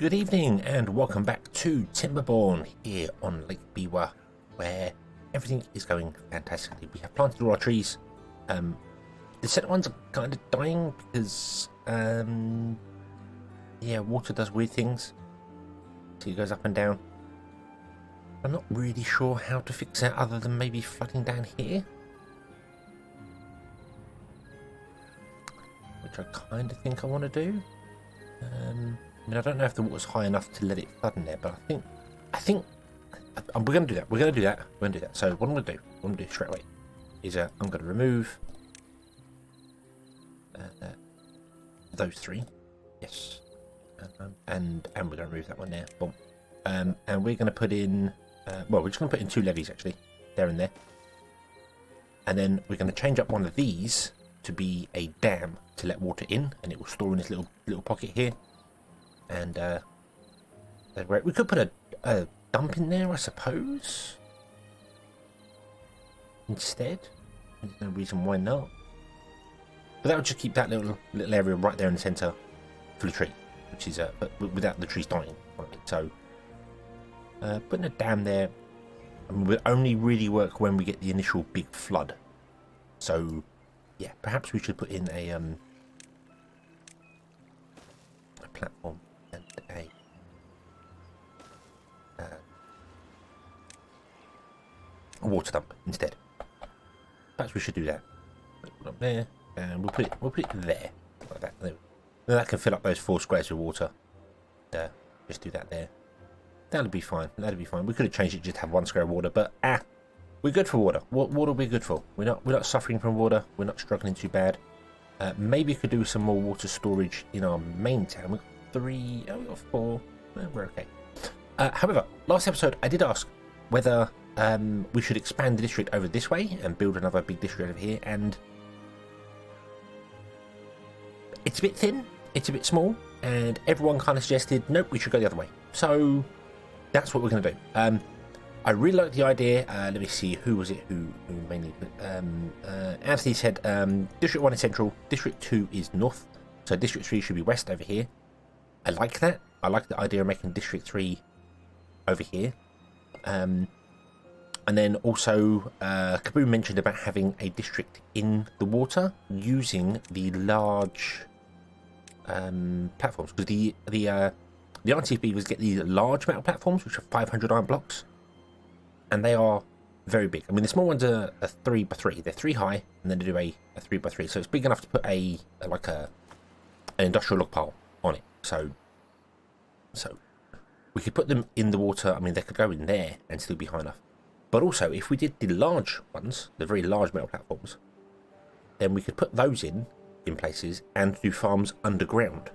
Good evening and welcome back to Timberborn here on Lake Biwa, where everything is going fantastically. We have planted all our trees. The center ones are kind of dying because, yeah, water does weird things. So it goes up and down. I'm not really sure how to fix that other than maybe flooding down here. Which I kind of think I want to do. I mean, I don't know if the water's high enough to let it flood in there, but I think we're going to do that. We're going to do that. So what I'm going to do straight away is I'm going to remove those three. Yes. And we're going to remove that one there. Boom. And we're going to put in, well, we're just going to put in two levees actually, there and there. And then we're going to change up one of these to be a dam to let water in, and it will store in this little pocket here. And we could put a dump in there, I suppose, instead. There's no reason why not. But that would just keep that little area right there in the centre full of tree, which is but without the trees dying. So putting a dam there, I mean, will only really work when we get the initial big flood. So yeah, perhaps we should put in a platform and a water dump instead. Perhaps we should do that. Put it up there, and we'll put it there like that. Then that can fill up those 4 squares with water. Just do that there. That'll be fine. We could have changed it just to have 1 square of water, but we're good for water. Water we're good for. We're not suffering from water. We're not struggling too bad. Maybe we could do some more water storage in our main town. We've got 3. Oh, we've got 4. Well, we're okay. However, last episode I did ask whether we should expand the district over this way and build another big district over here, and it's a bit thin. It's a bit small, and everyone kind of suggested, nope, we should go the other way. So that's what we're going to do. I really like the idea. Let me see, who was it who mainly... Anthony said District 1 is central, District 2 is north, so District 3 should be west over here. I like that. I like the idea of making District 3 over here. And then also, Kaboom mentioned about having a district in the water using the large platforms. Because the Auntie Beavers get these large metal platforms, which are 500 iron blocks. And they are very big. I mean, the small ones are 3x3. They're 3 high, and then they do a 3x3. So it's big enough to put an industrial log pile on it. So we could put them in the water. I mean, they could go in there and still be high enough. But also, if we did the large ones, the very large metal platforms, then we could put those in places and do farms underground.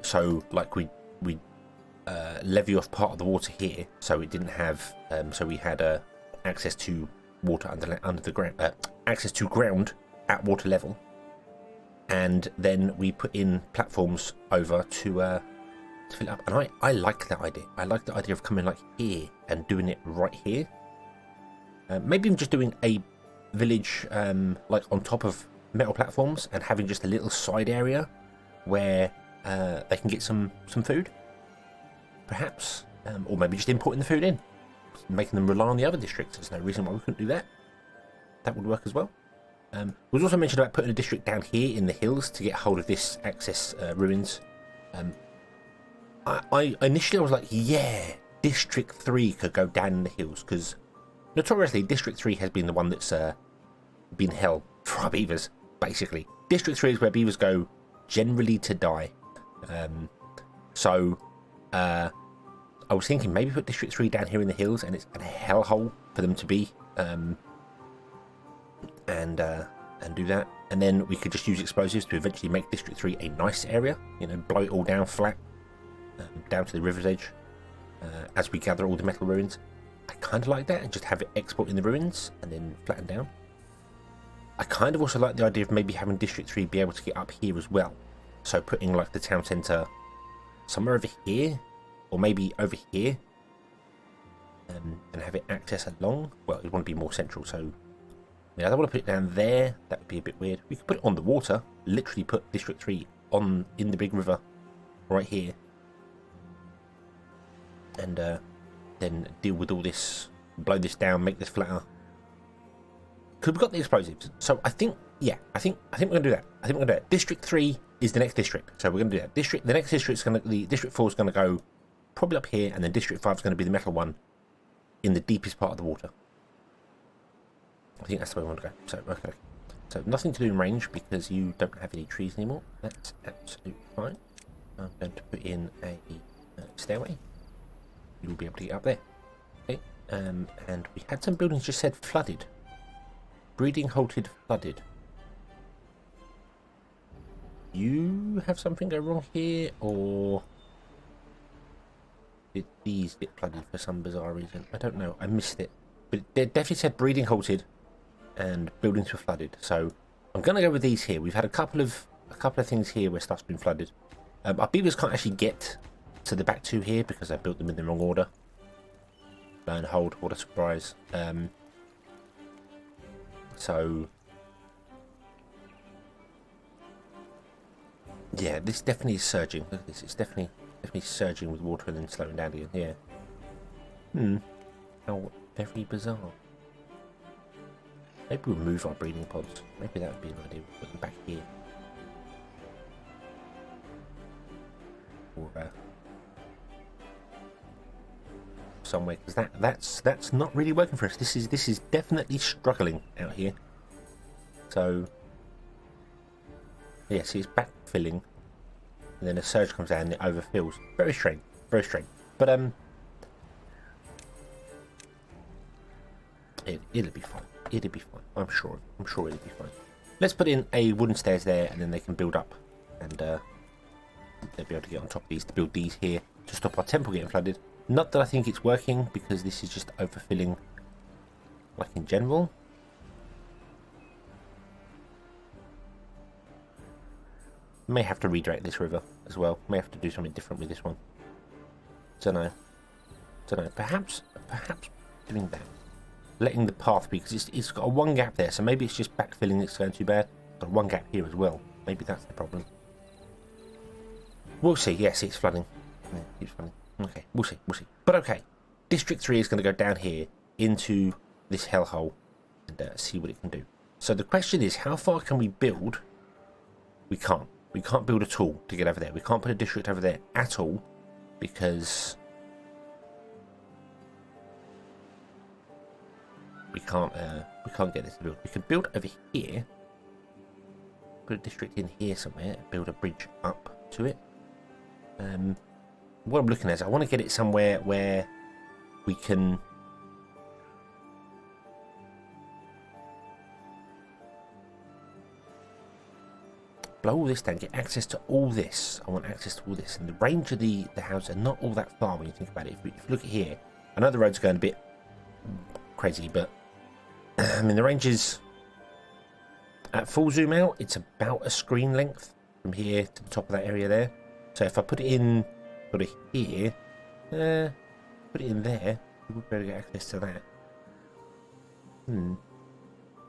So like we levy off part of the water here, so it didn't have, so we had access to water under the ground, access to ground at water level, and then we put in platforms over to fill it up. And I like that idea. I like the idea of coming like here and doing it right here. Maybe even just doing a village like on top of metal platforms and having just a little side area where they can get some food. Perhaps, or maybe just importing the food in, making them rely on the other districts. There's no reason why we couldn't do that. That would work as well. It was also mentioned about putting a district down here in the hills to get hold of this access ruins. I initially was like, yeah, District 3 could go down in the hills, because notoriously District 3 has been the one that's been hell for our beavers, basically. District 3 is where beavers go generally to die. I was thinking maybe put District 3 down here in the hills, and it's a hellhole for them to be, and do that. And then we could just use explosives to eventually make District 3 a nice area, you know, blow it all down flat, down to the river's edge, as we gather all the metal ruins. I kind of like that, and just have it export in the ruins and then flatten down. I kind of also like the idea of maybe having District 3 be able to get up here as well. So putting like the town centre somewhere over here, or maybe over here, and have it access along. Well, we want to be more central, so yeah, I don't want to put it down there. That would be a bit weird. We could put it on the water, literally put District 3 in the big river right here, and then deal with all this, blow this down, make this flatter. Because we've got the explosives, so I think we're gonna do that. I think we're gonna do that. District 3 is the next district, so we're gonna do that. The next district is the District 4 is gonna go probably up here, and then District 5 is gonna be the metal one in the deepest part of the water. I think that's the way we want to go. So okay. So nothing to do in range because you don't have any trees anymore. That's absolutely fine. I'm going to put in a stairway. You will be able to get up there. Okay. And we had some buildings just said flooded. Breeding halted, flooded. You have something go wrong here, or did these get flooded for some bizarre reason? I don't know. I missed it. But it definitely said breeding halted and buildings were flooded. So I'm going to go with these here. We've had a couple of things here where stuff's been flooded. Our beavers can't actually get to the back two here because I built them in the wrong order. Lo and hold, what a surprise. So yeah, this definitely is surging. Look at this, it's definitely surging with water and then slowing down again. Yeah. How very bizarre. Maybe we'll move our breeding pods. Maybe that would be an idea. We'll put them back here. Or somewhere, because that's not really working for us. This is definitely struggling out here. So yeah, see, it's backfilling, and then a surge comes down and it overfills. Very strange, very strange. But it'll be fine. It'll be fine. I'm sure it'll be fine. Let's put in a wooden stairs there, and then they can build up, and they'll be able to get on top of these to build these here to stop our temple getting flooded. Not that I think it's working, because this is just overfilling, like in general. May have to redirect this river as well. May have to do something different with this one. Don't know. Perhaps doing that. Letting the path be, because it's got a one gap there, so maybe it's just backfilling that's going too bad. Got one gap here as well. Maybe that's the problem. We'll see. Yes, it's flooding. Yeah, it's flooding. Okay, we'll see. But okay, District 3 is going to go down here into this hellhole and see what it can do. So the question is, how far can we build? We can't. We can't build at all to get over there. We can't put a district over there at all because we can't get this to build. We could build over here, put a district in here somewhere, build a bridge up to it. What I'm looking at is I want to get it somewhere where we can blow all this down, get access to all this. I want access to all this, and the range of the houses are not all that far when you think about it. If you look at here, I know the road's going a bit crazy, but I mean the range is at full zoom out. It's about a screen length from here to the top of that area there. So if I put it in sort of here, put it in there, we would be able to get access to that.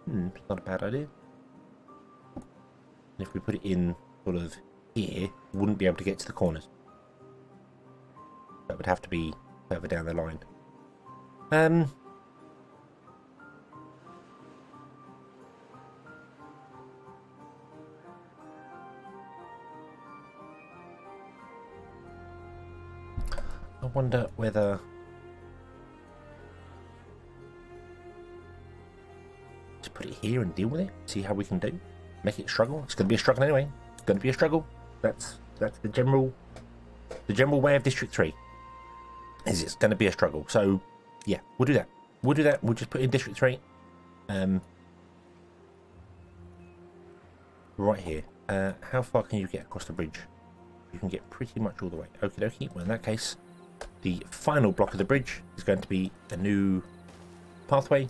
It's not a bad idea. And if we put it in sort of here, we wouldn't be able to get to the corners. That would have to be further down the line. I wonder whether to put it here and deal with it, see how we can do. Make it struggle. It's going to be a struggle anyway. It's going to be a struggle. That's the general way of District 3. Is it's going to be a struggle. So yeah, we'll do that. We'll just put in District 3. Right here. How far can you get across the bridge? You can get pretty much all the way. Okie dokie. Well, in that case, the final block of the bridge is going to be a new pathway.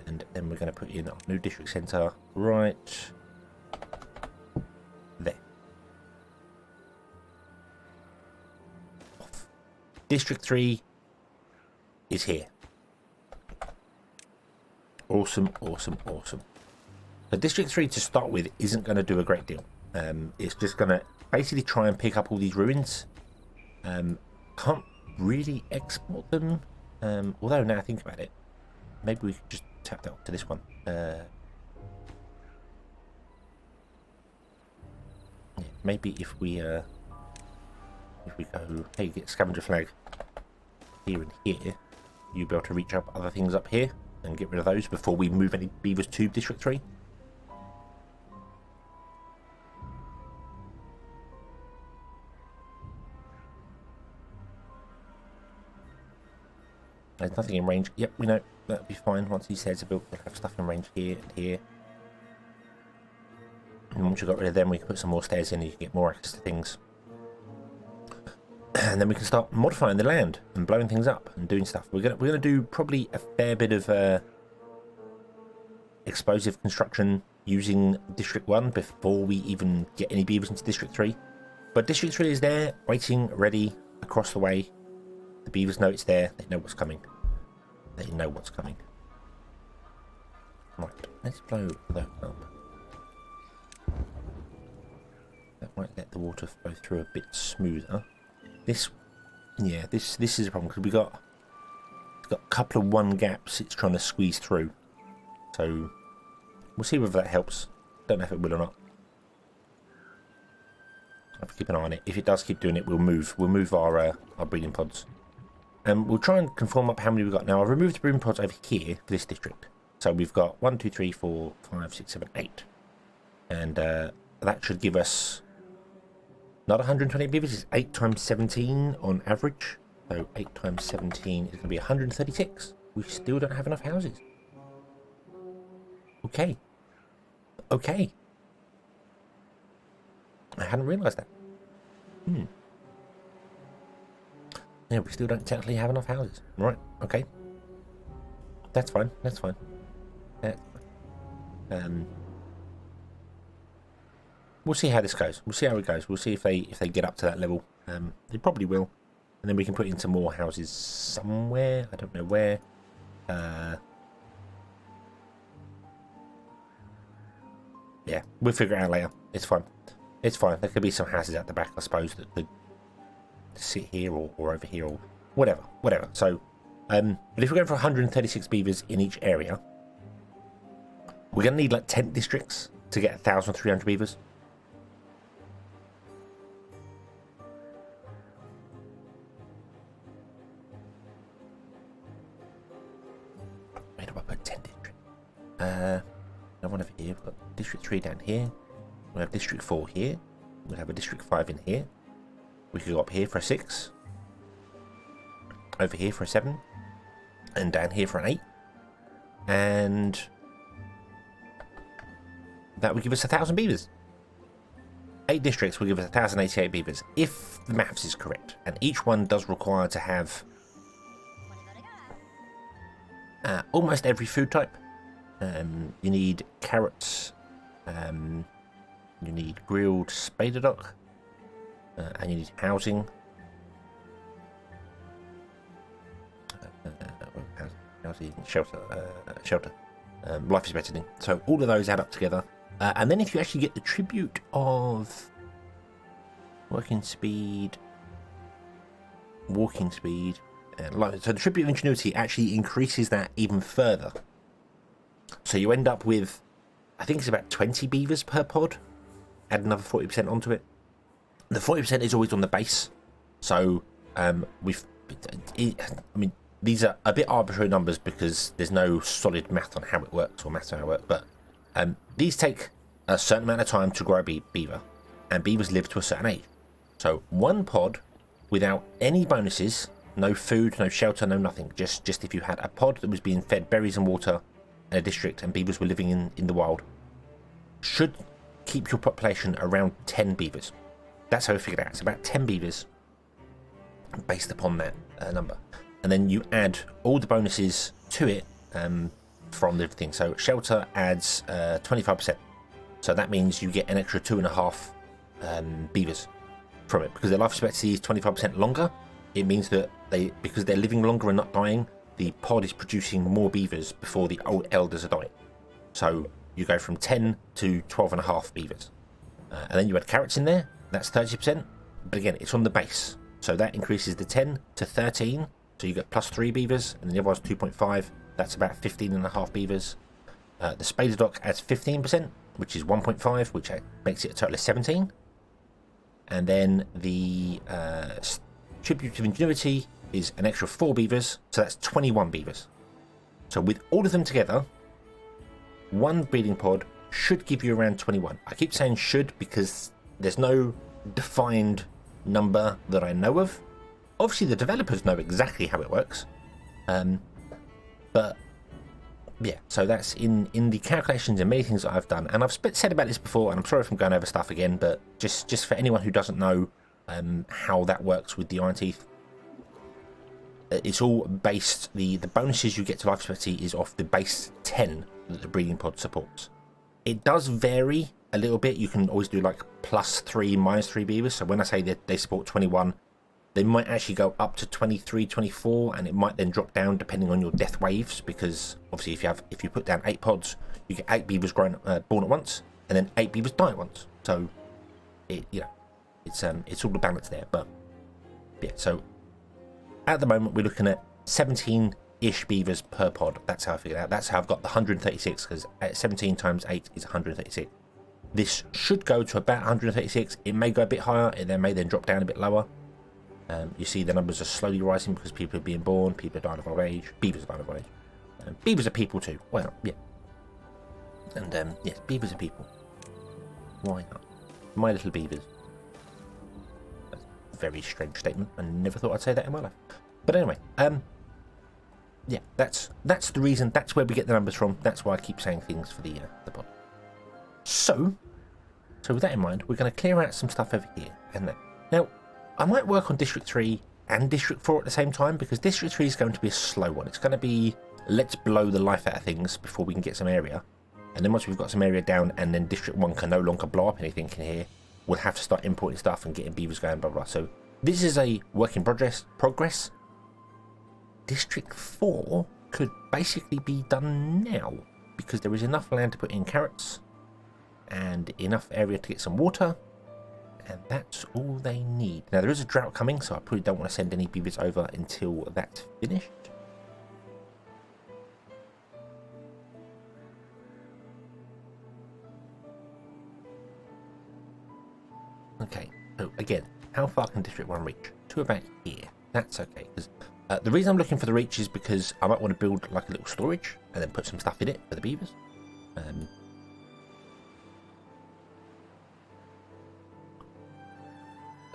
And then we're going to put in our new district centre right there. District 3 is here. Awesome. So District 3 to start with isn't going to do a great deal. It's just going to basically try and pick up all these ruins. can't really export them. Although now I think about it, maybe we could just tap that to this one. Yeah, maybe if we go, hey, get scavenger flag here and here, you'll be able to reach up other things up here and get rid of those before we move any beavers to District 3. There's nothing in range. Yep, we know that'll be fine. Once these heads are built, we'll have stuff in range here and here. And once we've got rid of them, we can put some more stairs in and you can get more access to things. And then we can start modifying the land and blowing things up and doing stuff. We're gonna do probably a fair bit of explosive construction using District 1 before we even get any beavers into District 3. But District 3 is there, waiting, ready, across the way. The beavers know it's there. They know what's coming. They know what's coming. Right, let's blow that up. That might let the water flow through a bit smoother. This is a problem because it's got a couple of one gaps it's trying to squeeze through. So we'll see whether that helps. Don't know if it will or not. I'll have to keep an eye on it. If it does keep doing it, we'll move our breeding pods. And we'll try and conform up how many we've got. Now I've removed the breeding pods over here for this district. So we've got 1, 2, 3, 4, 5, 6, 7, 8. And that should give us not 120 beavers, it's 8 times 17 on average. So 8 times 17 is going to be 136. We still don't have enough houses. Okay. Okay. I hadn't realised that. Yeah, we still don't technically have enough houses. Right, okay. That's fine, that's fine. That's fine. We'll see how this goes. We'll see how it goes. We'll see if they get up to that level. They probably will. And then we can put in some more houses somewhere. I don't know where. Yeah, we'll figure it out later. It's fine. It's fine. There could be some houses at the back, I suppose, that could sit here or over here or whatever. So, but if we're going for 136 beavers in each area, we're going to need like 10 districts to get 1,300 beavers. Where do I put 10 districts? No one over here. We've got District 3 down here. We'll have District 4 here. We'll have a District 5 in here. We could go up here for a 6. Over here for a 7. And down here for an 8. And that would give us 1,000 beavers. 8 districts will give us 1,088 beavers, if the maths is correct. And each one does require to have almost every food type. You need carrots. You need grilled spaderduck. And you need housing. Housing, shelter. Life expectancy. So all of those add up together. And then if you actually get the tribute of working speed, walking speed, so the tribute of ingenuity actually increases that even further. So you end up with, I think it's about 20 beavers per pod. Add another 40% onto it. The 40% is always on the base. So these are a bit arbitrary numbers because there's no solid math on how it works or math on how it works. But these take a certain amount of time to grow a beaver, and beavers live to a certain age. So one pod without any bonuses, no food, no shelter, no nothing. Just if you had a pod that was being fed berries and water in a district and beavers were living in the wild, should keep your population around 10 beavers. That's how we figured it out. It's about 10 beavers based upon that number. And then you add all the bonuses to it from the thing. So shelter adds 25%. So that means you get an extra 2.5 beavers from it. Because their life expectancy is 25% longer, it means that because they're living longer and not dying, the pod is producing more beavers before the old elders are dying. So you go from 10 to 12.5 beavers. And then you add carrots in there. That's 30%. But again, it's on the base. So that increases the 10 to 13. So you get plus 3 beavers, and then the other one's 2.5. That's about 15.5 beavers. The spader dock adds 15%, which is 1.5, which makes it a total of 17. And then the tribute of ingenuity is an extra 4 beavers, so that's 21 beavers. So with all of them together, one breeding pod should give you around 21. I keep saying should because there's no defined number that I know of. Obviously the developers know exactly how it works, but yeah, so that's in the calculations and many things that I've done, and I've said about this before, and I'm sorry if I'm going over stuff again, but just for anyone who doesn't know how that works with the Iron Teeth, it's all based, the bonuses you get to life expectancy is off the base 10 that the breeding pod supports. It does vary a little bit. You can always do like plus 3, minus 3 beavers. So when I say that they support 21, they might actually go up to 23, 24, and it might then drop down depending on your death waves, because obviously if you put down 8 pods, you get 8 beavers born at once, and then 8 beavers die at once. So it's all the balance there. But yeah, so at the moment we're looking at 17-ish beavers per pod. That's how I figured out. That's how I've got the 136, because 17 times 8 is 136. This should go to about 136. It may go a bit higher, it may then drop down a bit lower. You see the numbers are slowly rising because people are being born, people are dying of old age, beavers are dying of old age. Beavers are people too. Well, yeah. And yes, beavers are people. Why not? My little beavers. That's a very strange statement. I never thought I'd say that in my life. But anyway, yeah, that's the reason. That's where we get the numbers from. That's why I keep saying things for the pod. So with that in mind, we're going to clear out some stuff over here and there. Now, I might work on District 3 and District 4 at the same time, because District 3 is going to be a slow one. It's going to be, let's blow the life out of things before we can get some area. And then once we've got some area down, and then District 1 can no longer blow up anything in here, we'll have to start importing stuff and getting beavers going, blah, blah. So this is a work in progress. District 4 could basically be done now, because there is enough land to put in carrots and enough area to get some water. And that's all they need. Now, there is a drought coming, so I probably don't want to send any beavers over until that's finished. Okay, so again, how far can District 1 reach? To about here. That's okay, because the reason I'm looking for the reach is because I might want to build like a little storage and then put some stuff in it for the beavers.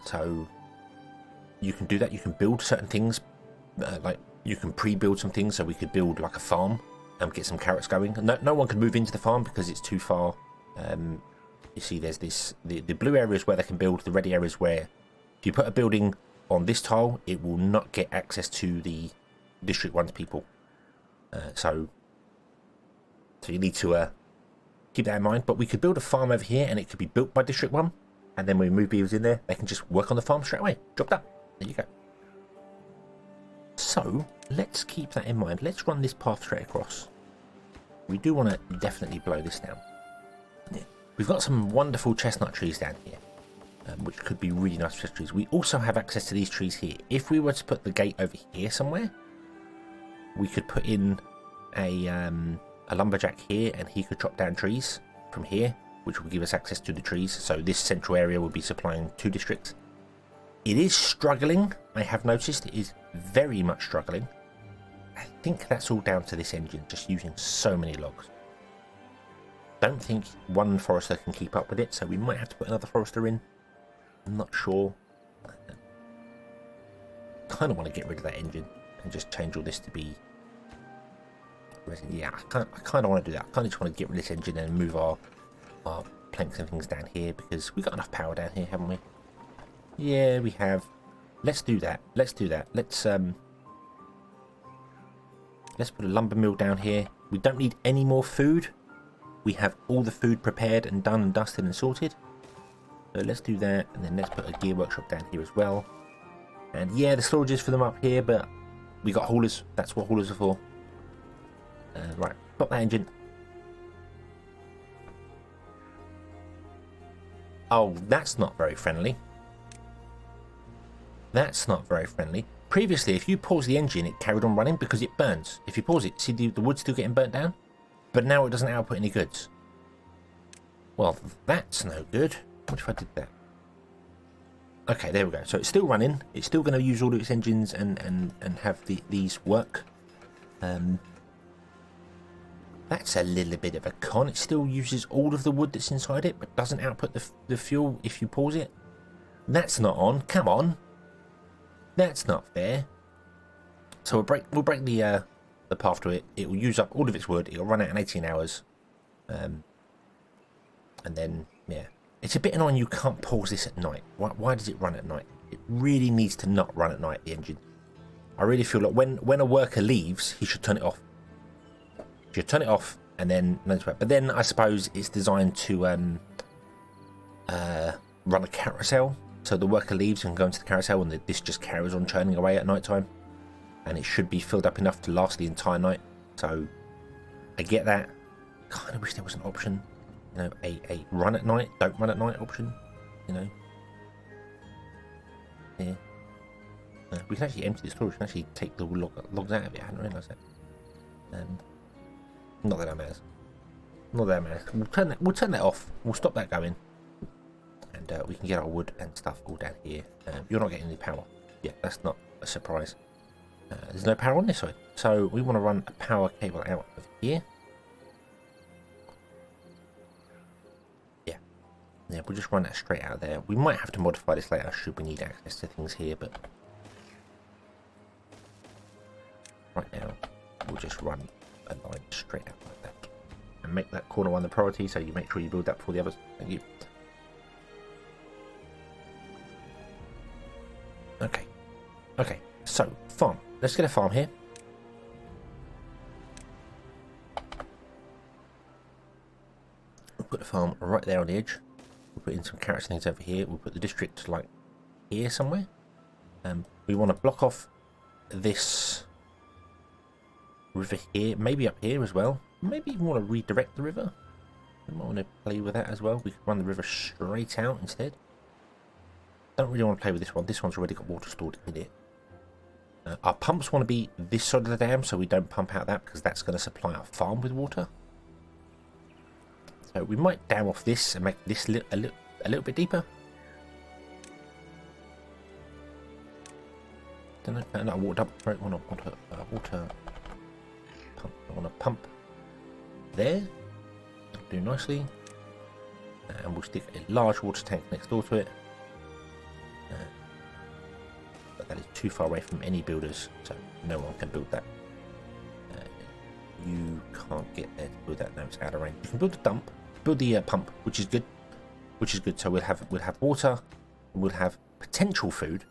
So you can do that. You can build certain things, like you can pre-build some things. So we could build like a farm and get some carrots going. No one can move into the farm because it's too far. You see, there's the blue areas where they can build. The red areas where if you put a building on this tile, it will not get access to the District 1's people. So you need to keep that in mind. But we could build a farm over here, and it could be built by District 1. And then when we move beavers in there, they can just work on the farm straight away. Drop that. There you go. So let's keep that in mind. Let's run this path straight across. We do want to definitely blow this down. Yeah. We've got some wonderful chestnut trees down here, which could be really nice chestnut trees. We also have access to these trees here. If we were to put the gate over here somewhere, we could put in a lumberjack here, and he could chop down trees from here, which will give us access to the trees. So this central area will be supplying 2 districts. It is struggling, I have noticed. It is very much struggling. I think that's all down to this engine, just using so many logs. Don't think one forester can keep up with it, so we might have to put another forester in. I'm not sure. Kind of want to get rid of that engine and just change all this to be resin. Yeah, I kind of want to do that. I kind of just want to get rid of this engine and move our planks and things down here, because we've got enough power down here, haven't we? Yeah, we have. Let's do that. Let's put a lumber mill down here. We don't need any more food. We have all the food prepared and done and dusted and sorted. So let's do that, and then let's put a gear workshop down here as well. And yeah, the storage is for them up here, but we got haulers. That's what haulers are for. Right, stop that engine. Oh, that's not very friendly. That's not very friendly. Previously, if you pause the engine, it carried on running because it burns. If you pause it, see the wood still getting burnt down? But now it doesn't output any goods. Well, that's no good. What if I did that? Okay, there we go. So it's still running. It's still going to use all of its engines and have these work. That's a little bit of a con. It still uses all of the wood that's inside it, but doesn't output the fuel if you pause it. That's not on. Come on. That's not fair. So we'll break the path to it. It will use up all of its wood. It'll run out in 18 hours. And then, yeah. It's a bit annoying you can't pause this at night. Why does it run at night? It really needs to not run at night, the engine. I really feel like when a worker leaves, he should turn it off. He should turn it off and then... But then I suppose it's designed to run a carousel. So the worker leaves and go into the carousel and this just carries on churning away at night time. And it should be filled up enough to last the entire night. So I get that. Kind of wish there was an option. You know, a run at night, don't run at night option. You know. Yeah. We can actually empty the storage. We can actually take the logs out of it. I hadn't realised that. Not that that matters. Not that matters. We'll turn that off. We'll stop that going. And we can get our wood and stuff all down here. You're not getting any power. Yeah, that's not a surprise. There's no power on this side. So we want to run a power cable out of here. Yeah, we'll just run that straight out there. We might have to modify this later should we need access to things here, but right now we'll just run a line straight out like that. And make that corner one the priority, so you make sure you build that before the others. Thank you. Okay. Okay, so farm. Let's get a farm here. We'll put the farm right there on the edge. We'll put in some carrots things over here. We'll put the district like here somewhere. We want to block off this river here, maybe up here as well. Maybe even want to redirect the river. We might want to play with that as well. We could run the river straight out instead. Don't really want to play with this one. This one's already got water stored in it. Our pumps want to be this side of the dam, so we don't pump out that because that's going to supply our farm with water. So we might dam off this and make this a little bit deeper. Don't know. No, water dump. Right, water pump. I want to pump there. That'll do nicely. And we'll stick a large water tank next door to it. But that is too far away from any builders, so no one can build that. You can't get there to build that. No, it's out of range. You can build the dump. Build the pump, which is good. So we'll have water, and we'll have potential food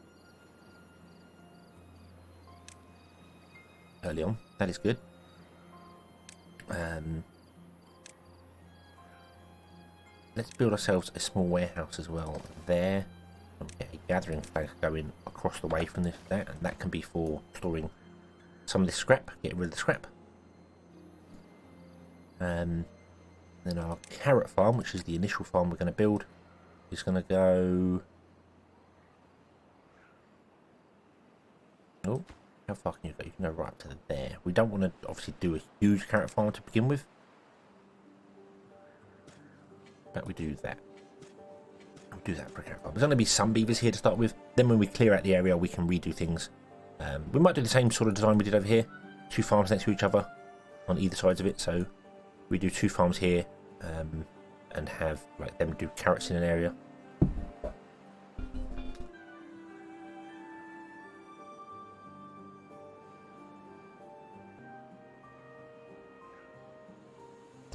early on. That is good. Let's build ourselves a small warehouse as well there. And get a gathering flag going across the way from that, and that can be for storing some of this scrap. Get rid of the scrap. Then our carrot farm, which is the initial farm we're going to build, is going to go... Oh, how far can you go? You can go right up to there. We don't want to obviously do a huge carrot farm to begin with. But we do that. We'll do that for a carrot farm. There's going to be some beavers here to start with. Then when we clear out the area, we can redo things. We might do the same sort of design we did over here. 2 farms next to each other on either sides of it. So we do 2 farms here and have like them do carrots in an area.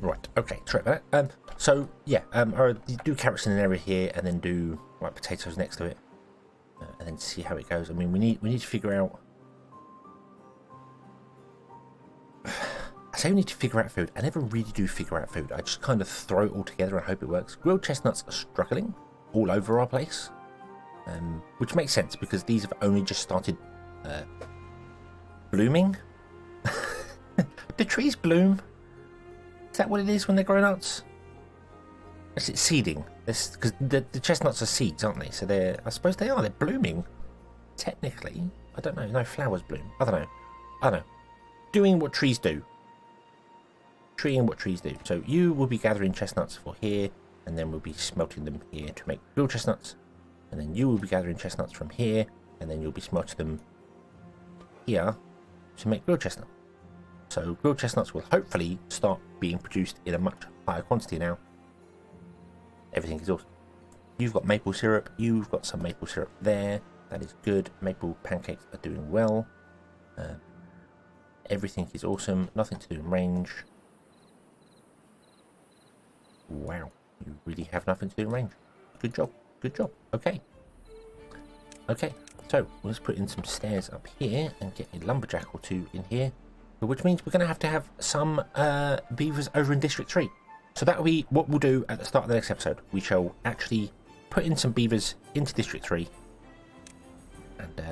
Right, okay, sorry about that. So yeah, do carrots in an area here and then do like potatoes next to it. And then see how it goes. I mean, we need to figure out. I say we need to figure out food. I never really do figure out food. I just kind of throw it all together and hope it works. Grilled chestnuts are struggling all over our place, which makes sense because these have only just started blooming. Do trees bloom? Is that what it is when they're grown ups? Is it seeding? Because the chestnuts are seeds, aren't they? So I suppose they are. They're blooming. technically, I don't know, no flowers bloom. I don't know. Doing what trees do. Treeing what trees do. So you will be gathering chestnuts for here, and then we'll be smelting them here to make real chestnuts. And then you will be gathering chestnuts from here, and then you'll be smelting them here to make grilled chestnut. So grilled chestnuts will hopefully start being produced in a much higher quantity now. Everything is awesome. You've got maple syrup. You've got some maple syrup there. That is good. Maple pancakes are doing well. Everything is awesome. Nothing to do in range. Wow. You really have nothing to do in range. Good job. Good job. Okay. Okay. So let's put in some stairs up here and get a lumberjack or two in here. Which means we're going to have some beavers over in District 3. So that will be what we'll do at the start of the next episode. We shall actually put in some beavers into District 3 and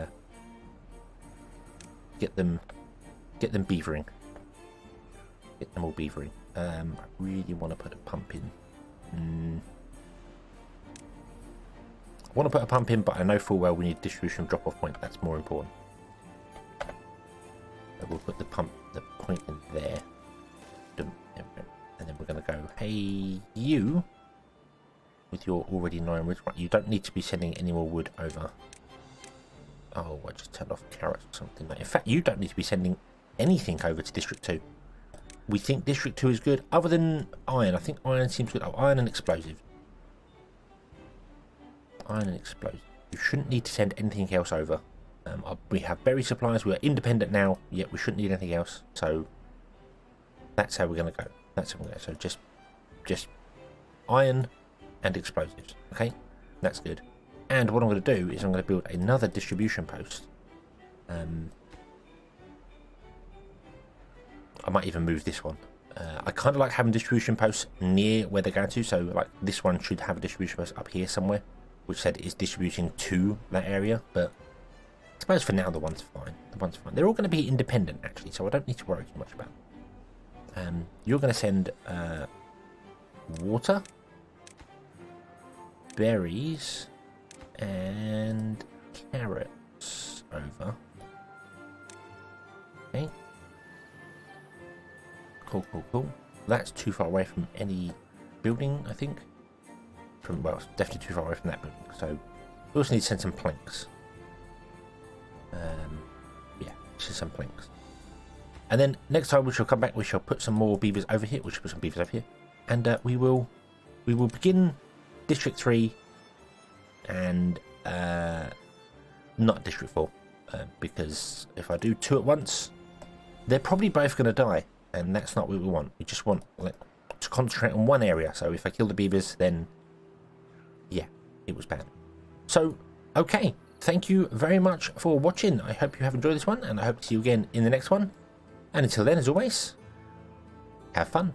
get them beavering. Get them all beavering. I really want to put a pump in. I want to put a pump in, but I know full well we need a distribution drop-off point. That's more important. So we'll put the point in there. And then we're going to go, hey, you, with your already 9 woods. Right, you don't need to be sending any more wood over. Oh, I just turned off carrots or something. In fact, you don't need to be sending anything over to District 2. We think District 2 is good, other than iron. I think iron seems good. Oh, iron and explosive. Iron and explosive. You shouldn't need to send anything else over. We have berry supplies. We are independent now, yet we shouldn't need anything else. So that's how we're going to go. That's how we're going to go. So just iron and explosives. Okay, that's good. And what I'm going to do is I'm going to build another distribution post. I might even move this one. I kind of like having distribution posts near where they're going to. So like this one should have a distribution post up here somewhere, which said it's distributing to that area. But I suppose for now the one's fine. The one's fine. They're all going to be independent actually, so I don't need to worry too much about it. You're going to send water, berries, and carrots over. Okay. Cool. That's too far away from any building, I think. Well, it's definitely too far away from that building. So we also need to send some planks. Yeah, just some planks. And then next time we shall come back, we shall put some more beavers over here. We shall put some beavers over here, and we will begin District 3 and not District 4, because if I do 2 at once, they're probably both going to die, and that's not what we want. We just want to concentrate on one area. So if I kill the beavers, then yeah, it was bad. So okay, thank you very much for watching. I hope you have enjoyed this one, and I hope to see you again in the next one. And until then, as always, have fun.